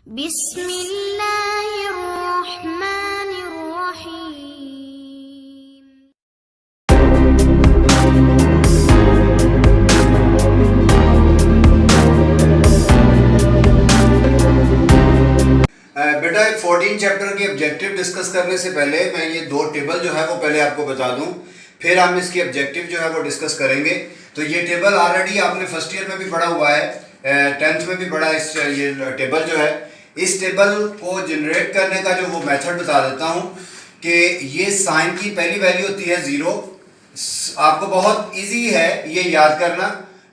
बिस्मिल्लाहिर्रहमानिर्रहीम। बेटा 14 चैप्टर के ऑब्जेक्टिव डिस्कस करने से पहले मैं ये दो टेबल जो है वो पहले आपको बता दूं, फिर हम इसकी ऑब्जेक्टिव जो है वो डिस्कस करेंगे। तो ये टेबल ऑलरेडी आपने फर्स्ट ईयर में भी पढ़ा हुआ है, 10th में भी पढ़ा है। ये टेबल जो है, इस टेबल को जनरेट करने का जो वो मेथड बता देता हूँ कि ये साइन की पहली वैल्यू होती है 0। आपको बहुत ईजी है ये याद करना,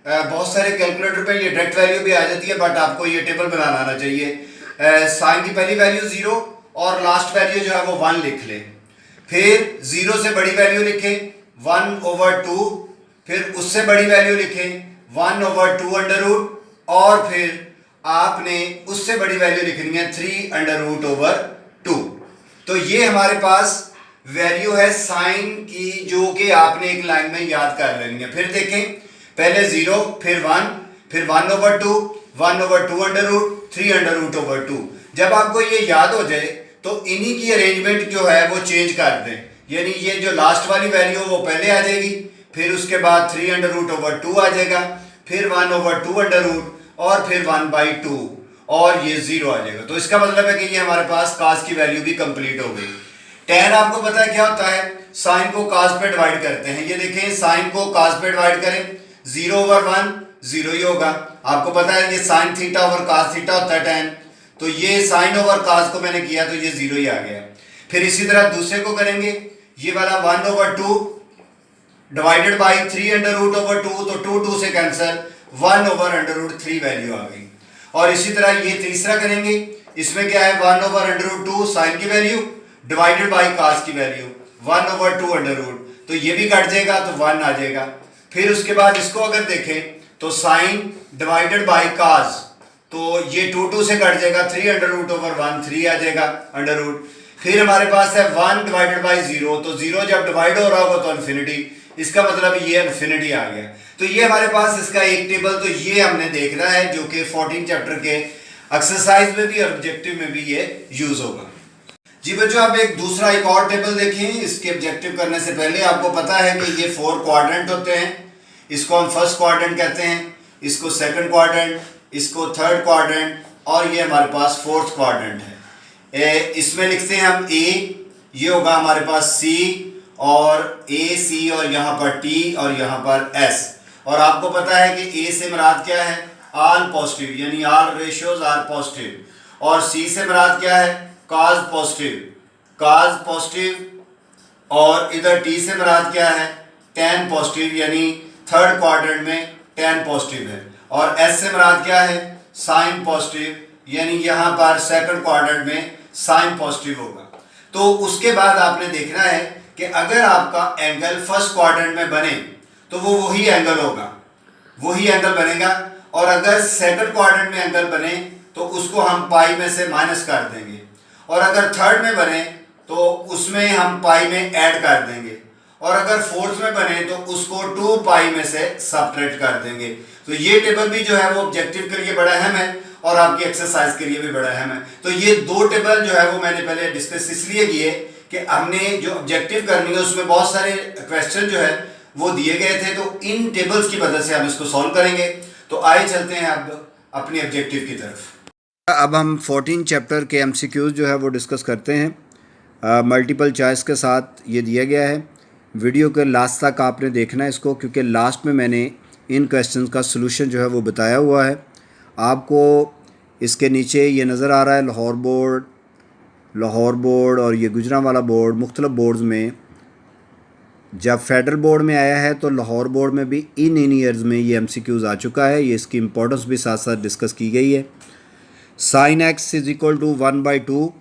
बहुत सारे कैलकुलेटर पे ये डायरेक्ट वैल्यू भी आ जाती है, बट आपको ये टेबल बनाना आना चाहिए। साइन की पहली वैल्यू 0 और लास्ट वैल्यू जो है वो 1 लिख लें। फिर 0 से बड़ी वैल्यू लिखें 1/2, फिर उससे बड़ी वैल्यू लिखें 1/2√, और फिर आपने उससे बड़ी वैल्यू लिखनी है 3√2। तो ये हमारे पास वैल्यू है साइन की, जो कि आपने एक लाइन में याद कर लेनी है। फिर देखें, पहले 0, फिर 1, फिर 1/2, 1/2√, 3√2। जब आपको ये याद हो जाए तो इन्हीं की अरेंजमेंट जो है वो चेंज कर दें, यानी ये जो लास्ट वाली वैल्यू वो पहले आ जाएगी, फिर उसके बाद 3√2 आ जाएगा, फिर 1/2√, और फिर 1/2, और ये 0 आ जाएगा। तो इसका मतलब है कि ये हमारे पास कास की वैल्यू भी कंप्लीट हो गई। tan आपको पता है क्या होता है, साइन को कास पे डिवाइड करते हैं। ये देखें, साइन को कास पे डिवाइड करें, 0/1 0 ही होगा। आपको पता है ये sine theta over cos theta होता है tan, तो ये साइन ओवर कास को मैंने किया तो ये 0 ही आ गया। फिर इसी तरह दूसरे को करेंगे, ये वाला 1/2 डिवाइडेड बाई 3√2, तो 2 से कैंसिल, 1/√3 वैल्यू आ गई। और इसी तरह ये तीसरा करेंगे, इसमें क्या है 1/√2 साइन की वैल्यू डिवाइडेड बाई कास की वैल्यू 1/2√, तो ये भी कट जाएगा तो 1 आ जाएगा। फिर उसके बाद इसको अगर देखें तो साइन डिवाइडेड बाई कास, तो ये 2 से कट जाएगा, 3√1 3 आ जाएगा अंडर रूट। फिर हमारे पास है 1 डिवाइडेड बाई 0, तो 0 जब डिवाइड हो रहा होगा तो इन्फिनिटी, इसका मतलब ये इन्फिनिटी आ गया। तो ये हमारे पास इसका एक टेबल, तो ये हमने देखना है जो कि 14 चैप्टर के एक्सरसाइज में भी और ऑब्जेक्टिव में भी ये यूज होगा। जी बच्चों, आप एक और टेबल देखें। इसके ऑब्जेक्टिव करने से पहले आपको पता है कि ये 4 क्वाड्रेंट होते हैं। इसको हम फर्स्ट क्वाड्रेंट कहते हैं, इसको सेकंड क्वाड्रेंट, इसको थर्ड क्वाड्रेंट, और ये हमारे पास फोर्थ क्वाड्रेंट है। इसमें लिखते हैं हम ए, ये होगा हमारे पास सी, और ए सी, और यहाँ पर टी, और यहाँ पर एस। और आपको पता है कि ए से मुराद क्या है, ऑल पॉजिटिव, यानी ऑल रेशियोज आर पॉजिटिव। और सी से मुराद क्या है, काज पॉजिटिव। और इधर टी से मुराद क्या है, tan पॉजिटिव, यानी थर्ड क्वाड्रेंट में tan पॉजिटिव है। और एस से मुराद क्या है, साइन पॉजिटिव, यानी यहाँ पर सेकंड क्वाड्रेंट में साइन पॉजिटिव होगा। तो उसके बाद आपने देखना है कि अगर आपका एंगल फर्स्ट क्वाड्रेंट में बने तो वो वही एंगल होगा, वही एंगल बनेगा। और अगर सेकंड क्वाड्रेंट में एंगल बने तो उसको हम पाई में से माइनस कर देंगे, और अगर थर्ड में बने तो उसमें हम पाई में ऐड कर देंगे, और अगर फोर्थ में बने तो उसको 2 पाई में से सब्ट्रैक्ट कर देंगे। तो ये टेबल भी जो है वो ऑब्जेक्टिव के लिए बड़ा अहम है और आपकी एक्सरसाइज के लिए भी बड़ा अहम है। तो ये दो टेबल जो है वो मैंने पहले डिस्कस इसलिए किए कि हमने जो ऑब्जेक्टिव करनी है उसमें बहुत सारे क्वेश्चन जो है वो दिए गए थे, तो इन टेबल्स की वजह से हम इसको सॉल्व करेंगे। तो आइए चलते हैं अब अपनी ऑब्जेक्टिव की तरफ। अब हम 14 चैप्टर के MCQs जो है वो डिस्कस करते हैं। मल्टीपल चॉइस के साथ ये दिया गया है। वीडियो के लास्ट तक आपने देखना है इसको, क्योंकि लास्ट में मैंने इन क्वेश्चन का सलूशन जो है वो बताया हुआ है। आपको इसके नीचे ये नज़र आ रहा है लाहौर बोर्ड और ये गुजरांवाला बोर्ड। मुख्तलिफ बोर्ड्स में जब फेडरल बोर्ड में आया है तो लाहौर बोर्ड में भी इन ईयर्स में ये MCQs आ चुका है। ये इसकी इम्पोर्टेंस भी साथ साथ डिस्कस की गई है। Sine x is equal to 1/2,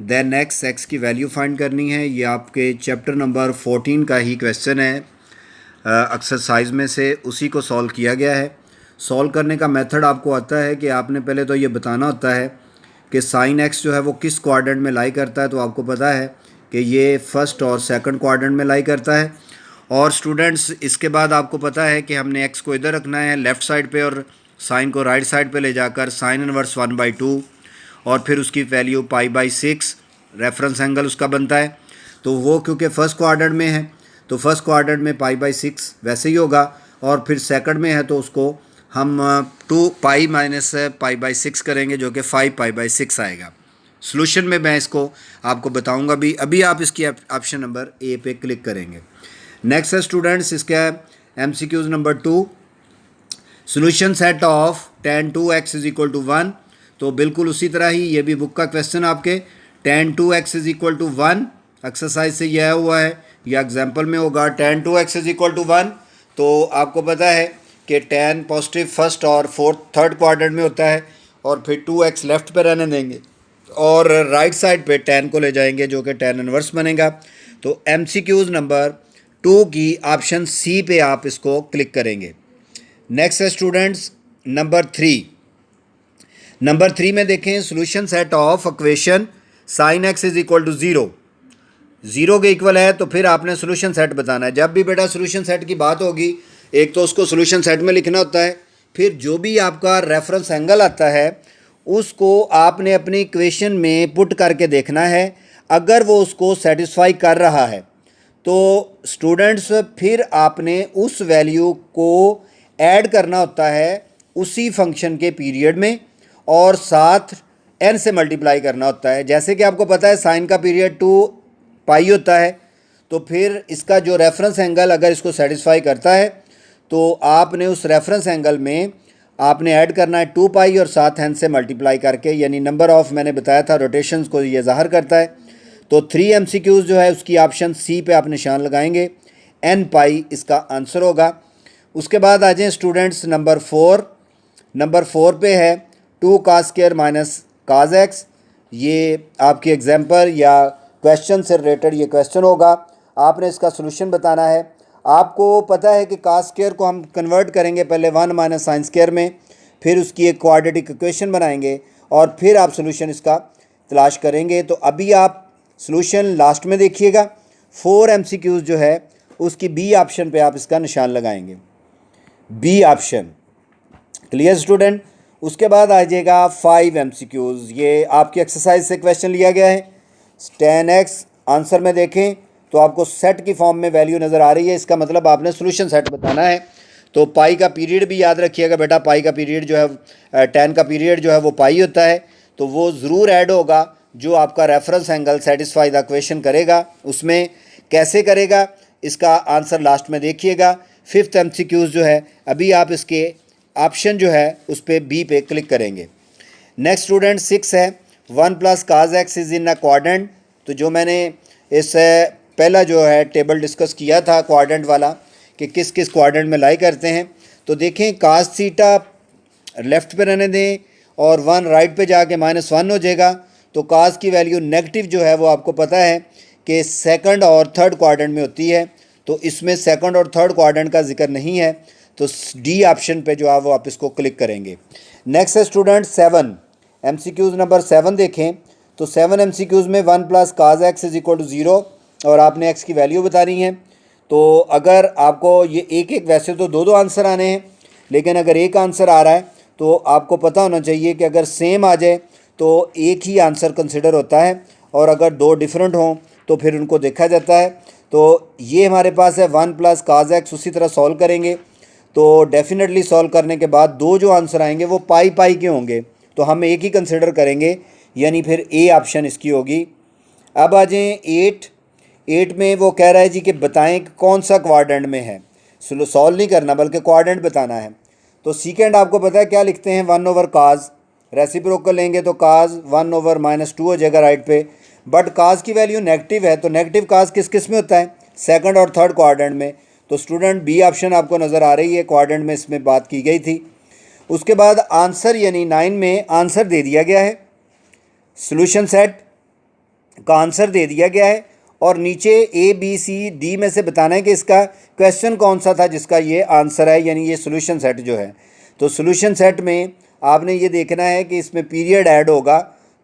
then x की वैल्यू फाइंड करनी है। ये आपके चैप्टर नंबर 14 का ही क्वेश्चन है, एक्सरसाइज में से उसी को सॉल्व किया गया है। सॉल्व करने का मेथड आपको आता है कि आपने पहले तो ये बताना होता है कि साइन x जो है वो किस क्वाड्रेंट में लाई करता है। तो आपको पता है कि ये फर्स्ट और सेकंड क्वाड्रेंट में लाई करता है। और स्टूडेंट्स, इसके बाद आपको पता है कि हमने x को इधर रखना है लेफ़्ट साइड पे और साइन को राइट साइड पे ले जाकर साइन इनवर्स 1/2, और फिर उसकी वैल्यू π/6 रेफरेंस एंगल उसका बनता है। तो वो क्योंकि फर्स्ट क्वाड्रेंट में है तो फर्स्ट क्वाड्रेंट में π/6 वैसे ही होगा, और फिर सेकंड में है तो उसको हम 2π माइनस π/6 करेंगे जो कि 5π/6 आएगा। सॉल्यूशन में मैं इसको आपको बताऊंगा भी। अभी आप इसकी ऑप्शन नंबर ए पे क्लिक करेंगे। नेक्स्ट है स्टूडेंट्स इसका MCQs number 2, solution set of tan 2x is equal to 1। तो बिल्कुल उसी तरह ही ये भी बुक का क्वेश्चन आपके tan 2x is equal to 1 exercise से यह हुआ है, या एग्जाम्पल में होगा tan 2x is equal to 1। तो आपको पता है कि tan पॉजिटिव फर्स्ट और थर्ड क्वाड्रेंट में होता है, और फिर 2x लेफ्ट पे रहने देंगे और राइट साइड पे tan को ले जाएंगे जो कि tan इनवर्स बनेगा। तो MCQs नंबर 2 की ऑप्शन सी पे आप इसको क्लिक करेंगे। नेक्स्ट है स्टूडेंट्स नंबर 3। नंबर 3 में देखें solution set of equation sin x is equal to 0, 0 के इक्वल है तो फिर आपने सॉल्यूशन सेट बताना है। जब भी बेटा सॉल्यूशन सेट की बात होगी एक तो उसको सॉल्यूशन सेट में लिखना होता है, फिर जो भी आपका रेफरेंस एंगल आता है उसको आपने अपनी इक्वेशन में पुट करके देखना है। अगर वो उसको सेटिस्फाई कर रहा है तो स्टूडेंट्स फिर आपने उस वैल्यू को ऐड करना होता है उसी फंक्शन के पीरियड में, और साथ n से मल्टीप्लाई करना होता है। जैसे कि आपको पता है साइन का पीरियड 2π होता है, तो फिर इसका जो रेफरेंस एंगल अगर इसको सेटिस्फाई करता है तो आपने उस रेफरेंस एंगल में आपने ऐड करना है 2π और साथ n से मल्टीप्लाई करके, यानी नंबर ऑफ मैंने बताया था रोटेशंस को ये ज़ाहिर करता है। तो 3 MCQs जो है उसकी ऑप्शन सी पे आप निशान लगाएंगे, nπ इसका आंसर होगा। उसके बाद आ जाएँ स्टूडेंट्स नंबर 4। नंबर 4 पे है 2 cos² माइनस cos x। ये आपकी एग्जाम्पल या क्वेश्चन से रिलेटेड ये क्वेश्चन होगा, आपने इसका सोल्यूशन बताना है। आपको पता है कि cos² को हम कन्वर्ट करेंगे पहले 1 माइनस sin² में, फिर उसकी एक क्वाड्रेटिक इक्वेशन बनाएंगे और फिर आप सोल्यूशन इसका तलाश करेंगे। तो अभी आप सोल्यूशन लास्ट में देखिएगा। 4 MCQs जो है उसकी बी ऑप्शन पे आप इसका निशान लगाएंगे, बी ऑप्शन। Clear student? उसके बाद आ जाएगा 5 MCQs। ये आपकी एक्सरसाइज से क्वेश्चन लिया गया है। tan x आंसर में देखें तो आपको सेट की फॉर्म में वैल्यू नज़र आ रही है, इसका मतलब आपने सोल्यूशन सेट बताना है। तो पाई का पीरियड भी याद रखिएगा बेटा, पाई का पीरियड जो है tan का पीरियड जो है वो पाई होता है, तो वो ज़रूर ऐड होगा जो आपका reference angle satisfy the equation करेगा। उसमें कैसे करेगा इसका आंसर लास्ट में देखिएगा। 5th MCQs जो है अभी आप इसके ऑप्शन जो है उस पर बी पे क्लिक करेंगे। नेक्स्ट स्टूडेंट 6 है 1 + cos x is in a quadrant. तो जो मैंने इस पहला जो है टेबल डिस्कस किया था क्वाड्रेंट वाला कि किस किस क्वाड्रेंट में लाई करते हैं, तो देखें cos थीटा लेफ़्ट पे रहने दें और 1 राइट पे जाके -1 हो जाएगा। तो cos की वैल्यू नेगेटिव जो है वो आपको पता है कि सेकंड और थर्ड क्वाड्रेंट में होती है, तो इसमें सेकंड और थर्ड क्वाड्रेंट का जिक्र नहीं है, तो डी ऑप्शन पे जो है वो आप इसको क्लिक करेंगे। नेक्स्ट है स्टूडेंट 7 MCQs नंबर 7 देखें तो 7 MCQs में 1 + cos x is equal to 0 और आपने x की वैल्यू बतानी है। तो अगर आपको ये एक वैसे तो दो आंसर आने हैं, लेकिन अगर एक आंसर आ रहा है तो आपको पता होना चाहिए कि अगर सेम आ जाए तो एक ही आंसर कंसिडर होता है, और अगर दो डिफरेंट हों तो फिर उनको देखा जाता है। तो ये हमारे पास है 1 + cos x, उसी तरह सॉल्व करेंगे तो डेफिनेटली सॉल्व करने के बाद दो जो आंसर आएंगे वो पाई के होंगे, तो हम एक ही कंसिडर करेंगे, यानी फिर ए ऑप्शन इसकी होगी। अब आ जाएँ 8 में वो कह रहा है जी कि बताएं कि कौन सा क्वाड्रेंट में है। सॉल्व नहीं करना बल्कि क्वाड्रेंट बताना है। तो सेकंड आपको पता है क्या लिखते हैं 1/cos, रेसिप्रोकल लेंगे तो cos 1/-2 हो जाएगा राइट पे, बट cos की वैल्यू नेगेटिव है, तो नेगेटिव cos किस में होता है, सेकंड और थर्ड क्वाड्रेंट में। तो स्टूडेंट बी ऑप्शन आपको नज़र आ रही है, क्वाड्रेंट में इसमें बात की गई थी। उसके बाद आंसर यानी 9 में आंसर दे दिया गया है, सॉल्यूशन सेट का आंसर दे दिया गया है, और नीचे A B C D में से बताना है कि इसका क्वेश्चन कौन सा था जिसका ये आंसर है, यानी ये सॉल्यूशन सेट जो है। तो सॉल्यूशन सेट में आपने ये देखना है कि इसमें पीरियड ऐड होगा,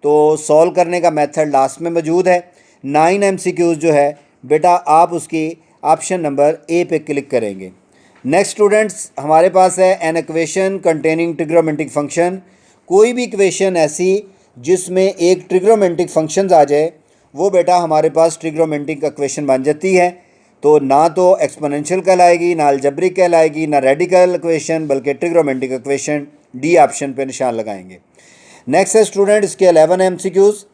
तो सॉल्व करने का मेथड लास्ट में मौजूद है। 9 MCQs जो है बेटा आप उसकी ऑप्शन नंबर ए पे क्लिक करेंगे। नेक्स्ट स्टूडेंट्स हमारे पास है an equation containing trigonometric function. कोई भी इक्वेशन ऐसी जिसमें एक ट्रिग्नोमेट्रिक फंक्शंस आ जाए, वो बेटा हमारे पास ट्रिग्नोमेट्रिक इक्वेशन बन जाती है। तो ना तो एक्सपोनेंशियल कहलाएगी, ना अलजेब्रिक कहलाएगी, ना रेडिकल इक्वेशन, बल्कि ट्रिग्नोमेट्रिक इक्वेशन। डी ऑप्शन पे निशान लगाएंगे। नेक्स्ट है स्टूडेंट इसके 11 MCQs।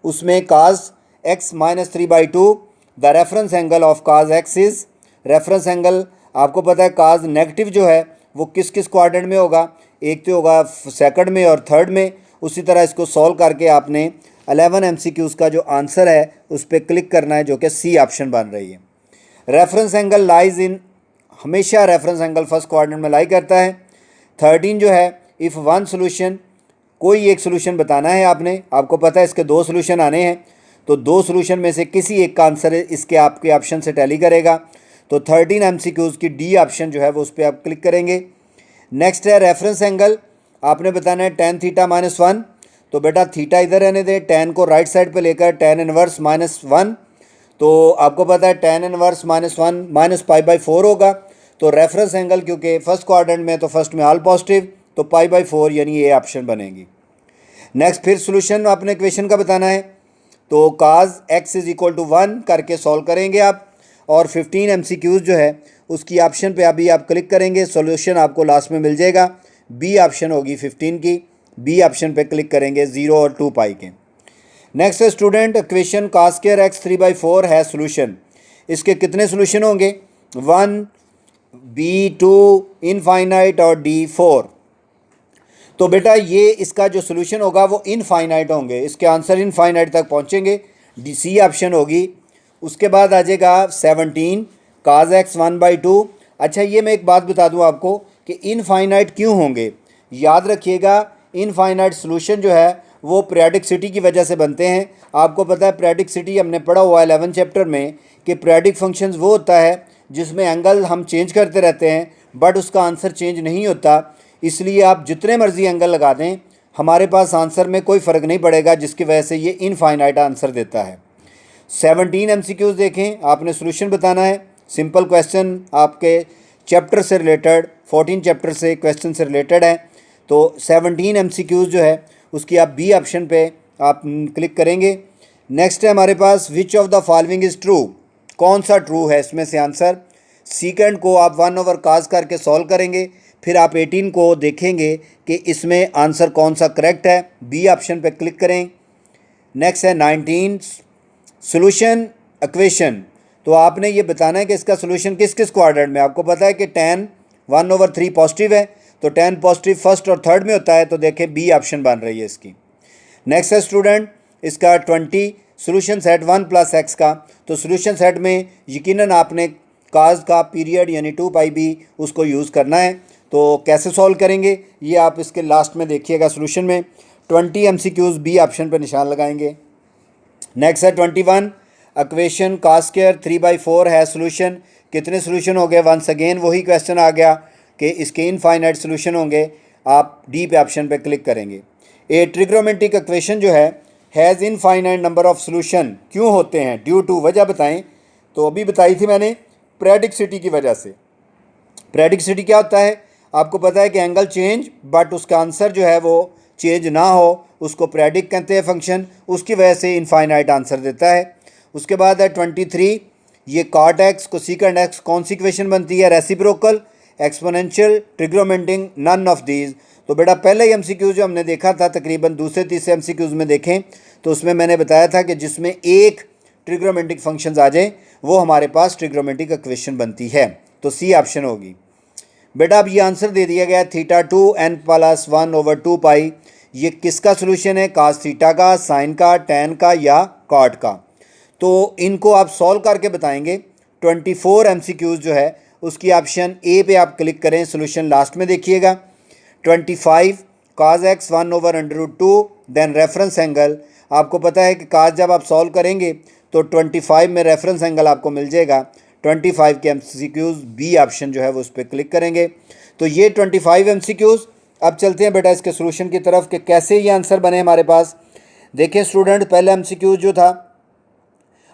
उसमें काज x minus 3/2 the reference angle of cause x is. Reference angle आपको पता है काज नेगेटिव जो है वो किस किस क्वाड्रेंट में होगा, एक तो होगा सेकंड में और थर्ड में। उसी तरह इसको सॉल्व करके आपने 11 MCQs का जो आंसर है उस पर क्लिक करना है, जो कि सी ऑप्शन बन रही है। रेफरेंस एंगल लाइज इन, हमेशा रेफरेंस एंगल फर्स्ट क्वाड्रेंट में लाई करता है। 13 जो है इफ़ वन सोल्यूशन, कोई एक सोल्यूशन बताना है आपने, आपको पता है इसके दो सोल्यूशन आने हैं, तो दो सोल्यूशन में से किसी एक का आंसर इसके आपके ऑप्शन से टैली करेगा। तो 13 MCQs की डी ऑप्शन जो है वो उस पर आप क्लिक करेंगे। नेक्स्ट है रेफरेंस एंगल, आपने बताना है tan थीटा -1। तो बेटा थीटा इधर रहने दे, tan को राइट साइड पे लेकर tan इनवर्स -1। तो आपको पता है tan इनवर्स -1 -π/4 होगा। तो रेफरेंस एंगल क्योंकि फर्स्ट क्वाड्रेंट में तो फर्स्ट में ऑल पॉजिटिव, तो π/4 यानी ये ऑप्शन बनेगी। नेक्स्ट फिर सोल्यूशन आपने इक्वेशन का बताना है, तो काज x इज इक्वल टू 1 करके सॉल्व करेंगे आप। और 15 MCQs जो है उसकी ऑप्शन पे अभी आप क्लिक करेंगे, सॉल्यूशन आपको लास्ट में मिल जाएगा। बी ऑप्शन होगी 15 की, बी ऑप्शन पे क्लिक करेंगे 0 और 2 पाई के। नेक्स्ट है स्टूडेंट इक्वेशन काज स्क्वायर x 3/4 है सोल्यूशन। इसके कितने सोल्यूशन होंगे, 1, B 2, इनफाइनाइट और D 4। तो बेटा ये इसका जो सोल्यूशन होगा वो इनफाइनाइट होंगे, इसके आंसर इनफाइनाइट तक पहुँचेंगे, डी सी ऑप्शन होगी। उसके बाद आ जाएगा 17 काज x 1/2। अच्छा ये मैं एक बात बता दूं आपको कि इनफाइनाइट क्यों होंगे, याद रखिएगा इनफाइनाइट सोल्यूशन जो है वो पीरियोडिसिटी की वजह से बनते हैं। आपको पता है पीरियोडिसिटी हमने पढ़ा हुआ है 11 चैप्टर में कि पीरियोडिक फंक्शंस वो होता है जिसमें एंगल हम चेंज करते रहते हैं बट उसका आंसर चेंज नहीं होता। इसलिए आप जितने मर्जी एंगल लगा दें हमारे पास आंसर में कोई फ़र्क नहीं पड़ेगा, जिसकी वजह से ये इनफाइनाइट आंसर देता है। 17 MCQs देखें, आपने सोल्यूशन बताना है। सिंपल क्वेश्चन आपके चैप्टर से रिलेटेड, 14 चैप्टर से क्वेश्चन से रिलेटेड है। तो 17 MCQs जो है उसकी आप बी ऑप्शन पे आप क्लिक करेंगे। नेक्स्ट है हमारे पास which of the following is true, कौन सा ट्रू है इसमें से आंसर। सीकेंड को आप 1/cos करके सॉल्व करेंगे, फिर आप 18 को देखेंगे कि इसमें आंसर कौन सा करेक्ट है, बी ऑप्शन पे क्लिक करें। नेक्स्ट है 19 सोल्यूशन इक्वेशन, तो आपने ये बताना है कि इसका सोल्यूशन किस किस क्वाड्रेंट में। आपको पता है कि tan 1/3 पॉजिटिव है, तो tan पॉजिटिव फर्स्ट और थर्ड में होता है, तो देखें बी ऑप्शन बन रही है इसकी। नेक्स्ट है स्टूडेंट इसका 20 सोल्यूशन सेट 1 + x का, तो सोल्यूशन सेट में यकीनन आपने काज का पीरियड यानी 2πb उसको यूज़ करना है। तो कैसे सॉल्व करेंगे ये आप इसके लास्ट में देखिएगा सोल्यूशन में। 20 MCQs बी ऑप्शन पर निशान लगाएंगे। नेक्स्ट है 21 इक्वेशन काज स्क्वायर 3/4 है सोल्यूशन। कितने सोल्यूशन हो गए, वंस अगेन वही क्वेश्चन आ गया कि इसके इनफाइनाइट सोल्यूशन होंगे, आप डी पे ऑप्शन पे क्लिक करेंगे। ए ट्रिग्नोमेट्रिक इक्वेशन जो है has infinite number of solution क्यों होते हैं, ड्यू टू, वजह बताएं। तो अभी बताई थी मैंने पीरियोडिसिटी की वजह से। पीरियोडिसिटी क्या होता है, आपको पता है कि एंगल चेंज बट उसका आंसर जो है वो चेंज ना हो, उसको पीरियोडिक कहते हैं फंक्शन, उसकी वजह से इनफाइनाइट आंसर देता है। उसके बाद है 23 ये cot x को secant x कौन सी इक्वेशन बनती है, reciprocal, exponential, trigonometric, none of these. तो बेटा पहले MCQ जो हमने देखा था तकरीबन दूसरे तीसरे MCQs में देखें तो उसमें मैंने बताया था कि जिसमें एक ट्रिग्नोमेट्रिक फंक्शंस आ जाए वो हमारे पास ट्रिग्नोमेट्रिक इक्वेशन बनती है, तो सी ऑप्शन होगी। बेटा अब ये आंसर दे दिया गया थीटा 2n + 1/2π, ये किसका सोल्यूशन है, कास थीटा का, साइन का, टैन का या कॉट का। तो इनको आप सॉल्व करके बताएंगे। 24 MCQs जो है उसकी ऑप्शन ए पे आप क्लिक करें, सोल्यूशन लास्ट में देखिएगा। 25 काज x 1/√2 देन रेफरेंस एंगल, आपको पता है कि काज जब आप सॉल्व करेंगे तो 25 में रेफरेंस एंगल आपको मिल जाएगा। 25 के MCQs बी ऑप्शन जो है वो उस पर क्लिक करेंगे। तो ये 25 MCQs। अब चलते हैं बेटा इसके सोल्यूशन की तरफ कि कैसे ये आंसर बने हमारे पास। देखिए स्टूडेंट पहला MCQ जो था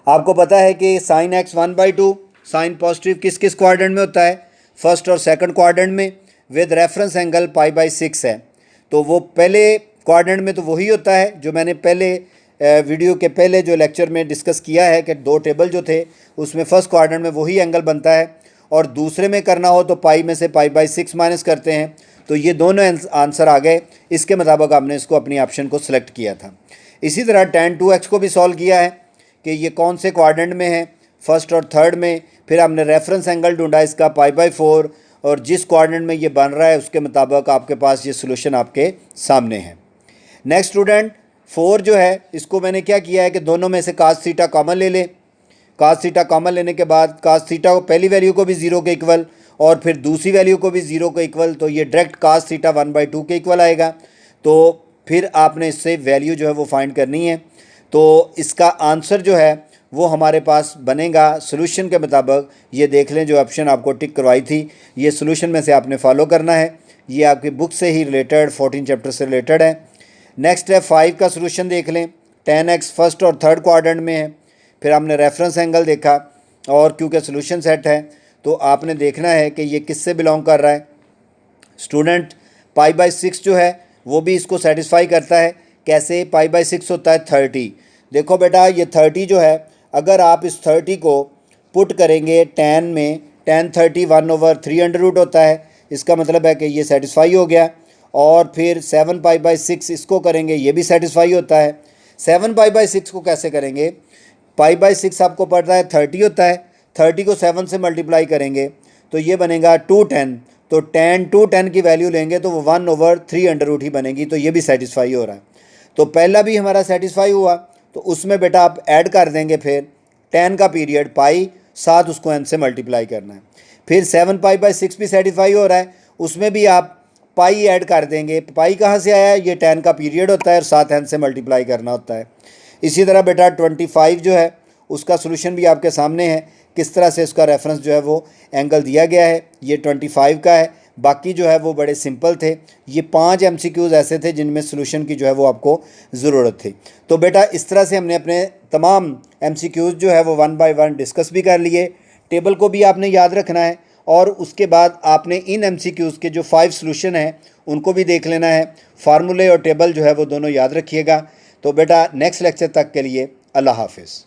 आपको पता है कि साइन x 1/2, साइन पॉजिटिव किस किस क्वाड्रेंट में होता है, फर्स्ट और सेकंड क्वाड्रेंट में, विद रेफरेंस एंगल π/6 है। तो वो पहले कोऑर्डिनेट में तो वही होता है जो मैंने पहले वीडियो के पहले जो लेक्चर में डिस्कस किया है कि दो टेबल जो थे उसमें फर्स्ट क्वाड्रेंट में वही एंगल बनता है, और दूसरे में करना हो तो पाई में से पाई/6 माइनस करते हैं। तो ये दोनों आंसर आ गए, इसके मुताबिक आपने इसको अपनी ऑप्शन को सिलेक्ट किया था। इसी तरह tan 2x को भी सॉल्व किया है कि ये कौन से क्वाड्रेंट में है, फर्स्ट और थर्ड में। फिर हमने रेफरेंस एंगल ढूंढा इसका पाई/4, और जिस क्वाड्रेंट में ये बन रहा है उसके मुताबिक आपके पास ये सोल्यूशन आपके सामने है। नेक्स्ट स्टूडेंट 4 जो है इसको मैंने क्या किया है कि दोनों में से cos थीटा कॉमन ले लें। cos थीटा कॉमन लेने के बाद cos थीटा को पहली वैल्यू को भी 0 के इक्वल और फिर दूसरी वैल्यू को भी 0 के इक्वल, तो ये डायरेक्ट cos थीटा 1/2 के इक्वल आएगा। तो फिर आपने इससे वैल्यू जो है वो फाइंड करनी है। तो इसका आंसर जो है वो हमारे पास बनेगा सोल्यूशन के मुताबिक। ये देख लें जो ऑप्शन आपको टिक करवाई थी, ये सोल्यूशन में से आपने फॉलो करना है। ये आपकी बुक से ही रिलेटेड 14 चैप्टर से रिलेटेड है। नेक्स्ट है 5 का सोल्यूशन देख लें। tan x फर्स्ट और थर्ड क्वाड्रेंट में है। फिर हमने रेफरेंस एंगल देखा, और क्योंकि सोल्यूशन सेट है तो आपने देखना है कि ये किससे बिलोंग कर रहा है। स्टूडेंट पाई/6 जो है वो भी इसको सेटिस्फाई करता है। कैसे? पाई/6 होता है 30। देखो बेटा ये 30 जो है, अगर आप इस 30 को पुट करेंगे tan में, tan 30 1/3 होता है, इसका मतलब है कि ये सेटिस्फाई हो गया। और फिर 7 पाई/6 इसको करेंगे, ये भी सेटिस्फाई होता है। 7 पाई/6 को कैसे करेंगे? पाई/6 आपको पड़ रहा है 30 होता है, 30 को 7 से मल्टीप्लाई करेंगे तो ये बनेगा 210। तो tan 210 की वैल्यू लेंगे तो वो 1/3 ही बनेगी, तो ये भी सेटिस्फाई हो रहा है। तो पहला भी हमारा सेटिस्फाई हुआ, तो उसमें बेटा आप ऐड कर देंगे फिर tan का पीरियड पाई, साथ उसको n से मल्टीप्लाई करना है। फिर 7 पाई/6 भी सेटिस्फाई हो रहा है, उसमें भी आप पाई ऐड कर देंगे। पाई कहाँ से आया? ये tan का पीरियड होता है और साथ n से मल्टीप्लाई करना होता है। इसी तरह बेटा 25 जो है उसका सोल्यूशन भी आपके सामने है, किस तरह से उसका रेफरेंस जो है वो एंगल दिया गया है। ये 25 का है, बाकी जो है वो बड़े सिंपल थे। ये 5 MCQs ऐसे थे जिनमें सोल्यूशन की जो है वो आपको ज़रूरत थी। तो बेटा इस तरह से हमने अपने तमाम MCQs जो है वो 1 बाय 1 डिस्कस भी कर लिए। टेबल को भी आपने याद रखना है, और उसके बाद आपने इन MCQs के जो 5 सोल्यूशन हैं उनको भी देख लेना है। फार्मूले और टेबल जो है वो दोनों याद रखिएगा। तो बेटा नेक्स्ट लेक्चर तक के लिए अल्लाह हाफिज़।